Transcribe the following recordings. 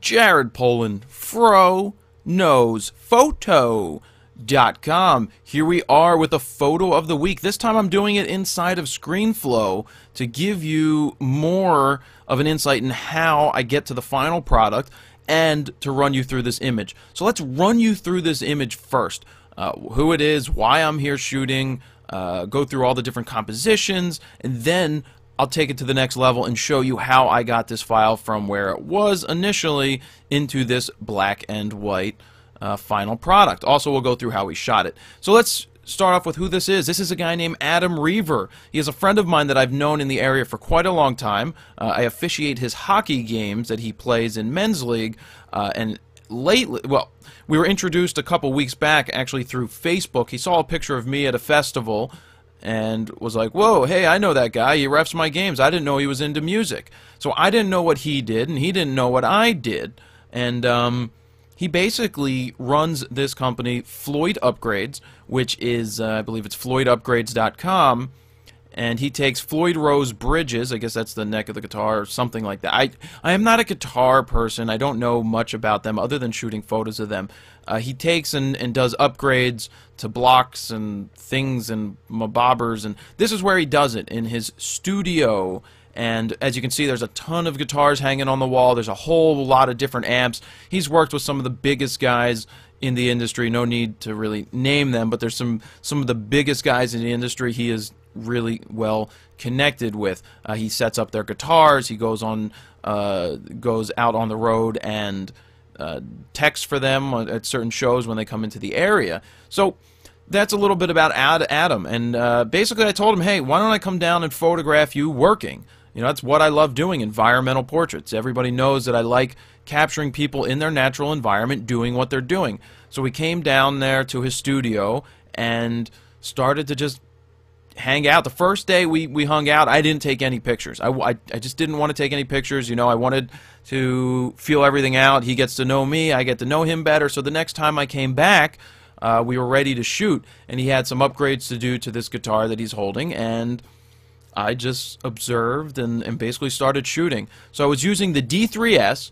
Jared Polin, Fro Knows Photo.com. Here we are with a photo of the week. This time I'm doing it inside of ScreenFlow to give you more of an insight in how I get to the final product and to run you through this image. So let's run you through this image first. Who it is, why I'm here shooting, go through all the different compositions, and then I'll take it to the next level and show you how I got this file from where it was initially into this black and white final product. Also, we'll go through how we shot it. So let's start off with who this is. This is a guy named Adam Reaver. He is a friend of mine that I've known in the area for quite a long time. I officiate his hockey games that he plays in men's league, and lately, well, we were introduced a couple weeks back actually through Facebook. He saw a picture of me at a festival and was like, whoa, hey, I know that guy. He refs my games. I didn't know he was into music. So I didn't know what he did, and he didn't know what I did. And he basically runs this company, Floyd Upgrades, which is, I believe it's FloydUpgrades.com. And he takes Floyd Rose bridges, I guess that's the neck of the guitar or something like that. I am not a guitar person. I don't know much about them other than shooting photos of them. He takes and does upgrades to blocks and things and bobbers, and this is where he does it, in his studio. And as you can see, there's a ton of guitars hanging on the wall. There's a whole lot of different amps. He's worked with some of the biggest guys in the industry. No need to really name them, but there's some of the biggest guys in the industry he is really well connected with. He sets up their guitars. He goes out on the road and texts for them at certain shows when they come into the area. So that's a little bit about Adam. And basically, I told him, hey, why don't I come down and photograph you working? You know, that's what I love doing, environmental portraits. Everybody knows that I like capturing people in their natural environment doing what they're doing. So we came down there to his studio and started to just hang out. The first day we hung out, I didn't take any pictures. I just didn't want to take any pictures. You know, I wanted to feel everything out. He gets to know me. I get to know him better. So the next time I came back, we were ready to shoot, and he had some upgrades to do to this guitar that he's holding, and I just observed and basically started shooting. So I was using the D3S,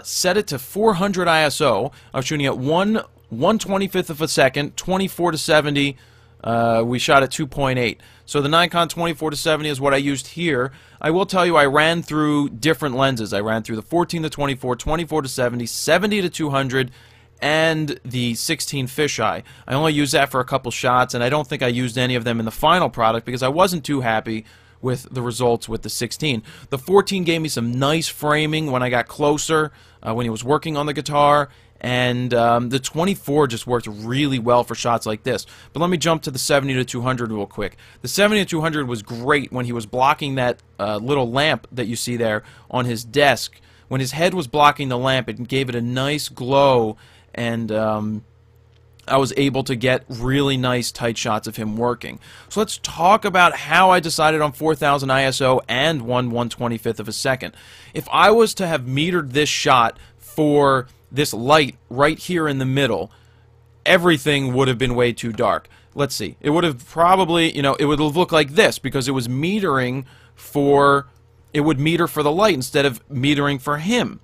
set it to 400 ISO. I was shooting at 1/125th of a second, 24 to 70. We shot at 2.8. So the Nikon 24 to 70 is what I used here. I will tell you, I ran through different lenses. I ran through the 14 to 24, 24 to 70, 70 to 200, and the 16 fisheye. I only used that for a couple shots, and I don't think I used any of them in the final product because I wasn't too happy with the results with the 16. The 14 gave me some nice framing when I got closer, when he was working on the guitar, and the 24 just worked really well for shots like this. But let me jump to the 70 to 200 real quick. The 70 to 200 was great when he was blocking that little lamp that you see there on his desk. When his head was blocking the lamp, it gave it a nice glow, and I was able to get really nice tight shots of him working. So let's talk about how I decided on 4000 ISO and 1/125th of a second. If I was to have metered this shot for this light right here in the middle, everything would have been way too dark. Let's see. It would have probably, you know, it would have looked like this because it was metering for, it would meter for the light instead of metering for him.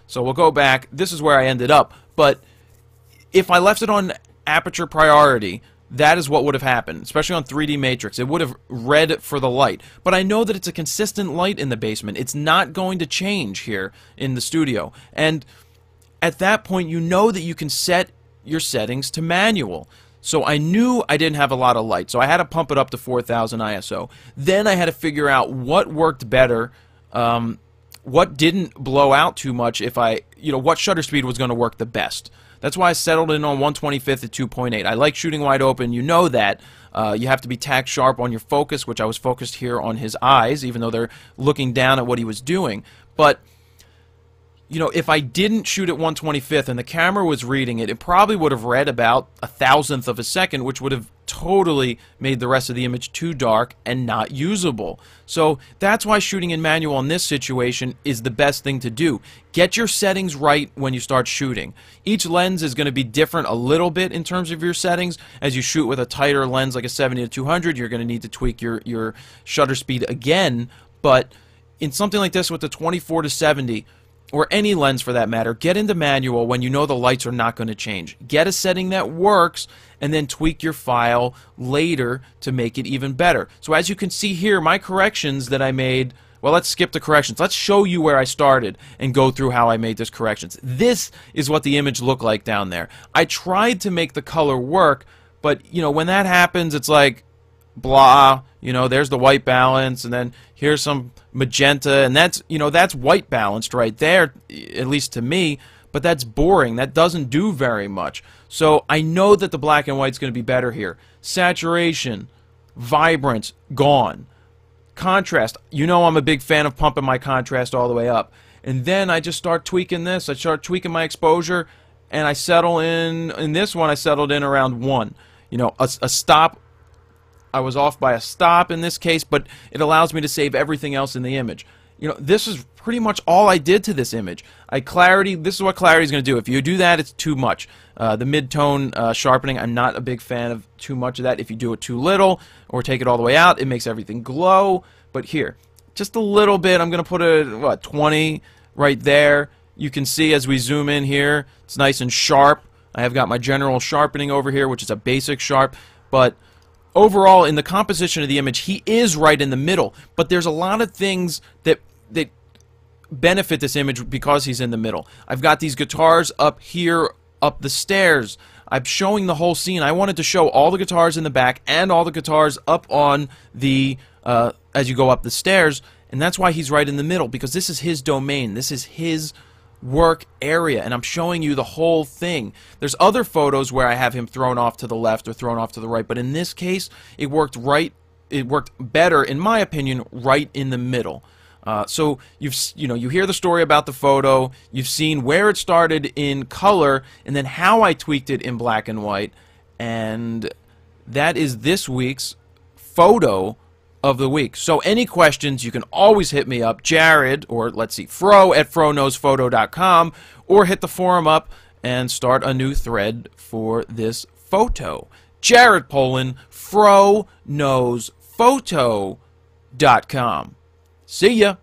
So we'll go back. This is where I ended up. But if I left it on aperture priority, that is what would have happened, especially on 3D Matrix. It would have read for the light. But I know that it's a consistent light in the basement. It's not going to change here in the studio. And at that point, you know that you can set your settings to manual. So I knew I didn't have a lot of light, so I had to pump it up to 4000 ISO. Then I had to figure out what worked better, what didn't blow out too much, if I, you know, what shutter speed was going to work the best. That's why I settled in on 1/25th at 2.8. I like shooting wide open. You know that. You have to be tack sharp on your focus, which I was focused here on his eyes, even though they're looking down at what he was doing. But you know, if I didn't shoot at 1/25th and the camera was reading it, it probably would have read about 1,000th of a second, which would have totally made the rest of the image too dark and not usable. So that's why shooting in manual in this situation is the best thing to do. Get your settings right when you start shooting. Each lens is going to be different a little bit in terms of your settings. As you shoot with a tighter lens like a 70 to 200, you're going to need to tweak your shutter speed again. But in something like this with the 24 to 70, or any lens for that matter, get into manual when you know the lights are not going to change. Get a setting that works, and then tweak your file later to make it even better. So as you can see here, my corrections that I made, well, let's skip the corrections. Let's show you where I started and go through how I made these corrections. This is what the image looked like down there. I tried to make the color work, but, you know, when that happens, it's like, blah, you know, there's the white balance, and then here's some magenta, and that's, you know, that's white balanced right there, at least to me, but that's boring. That doesn't do very much. So I know that the black and white's going to be better here. Saturation, vibrance, gone. Contrast, you know I'm a big fan of pumping my contrast all the way up. And then I just start tweaking this. I start tweaking my exposure, and I settle in this one, I settled in around 1. You know, a stop, I was off by a stop in this case, but it allows me to save everything else in the image. You know, this is pretty much all I did to this image. This is what clarity is going to do. If you do that, it's too much. The mid-tone sharpening, I'm not a big fan of too much of that. If you do it too little or take it all the way out, it makes everything glow. But here, just a little bit. I'm going to put a 20 right there. You can see as we zoom in here, it's nice and sharp. I have got my general sharpening over here, which is a basic sharp, but overall, in the composition of the image, he is right in the middle, but there's a lot of things that benefit this image because he's in the middle. I've got these guitars up here, up the stairs. I'm showing the whole scene. I wanted to show all the guitars in the back and all the guitars up on the, as you go up the stairs, and that's why he's right in the middle, because this is his domain. This is his work area, and I'm showing you the whole thing. There's other photos where I have him thrown off to the left or thrown off to the right, but in this case, it worked better, in my opinion, right in the middle. So you hear the story about the photo, you've seen where it started in color, and then how I tweaked it in black and white, and that is this week's photo of the week. So any questions, you can always hit me up, Jared, or let's see, Fro at FroKnowsPhoto.com, or hit the forum up and start a new thread for this photo. Jared Polin, FroKnowsPhoto.com. See ya!